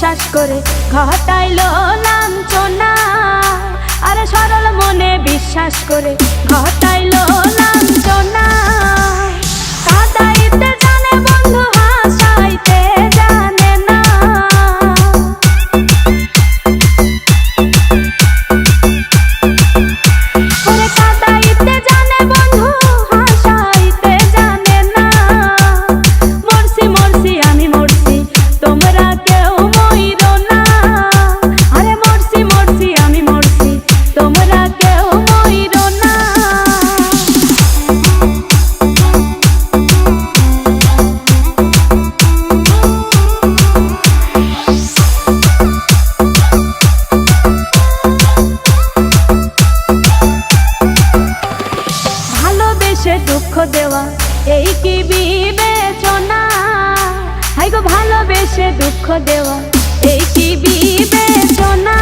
বিশ্বাস করে ঘটাইলো লাঞ্ছনা। আরে সরল মনে বিশ্বাস করে ঘটাইলো লাঞ্ছনা। কাঁদাইতে জানে বন্ধু হাসাইতে জানে না। ওরে কাঁদাইতে জানে বন্ধু হাসাইতে জানে না। মরছি মরছি আমি মরছি তোমরা কেউ মইরো না। আরে মরছি মরছি আমি মরছি তোমরা কেউ মইরো না। ভালোবেসে দুঃখ দেওয়া এই কি বিবেচনা। হাই গো ভালোবেসে দুঃখ দেওয়া এই কি বিবেচনা।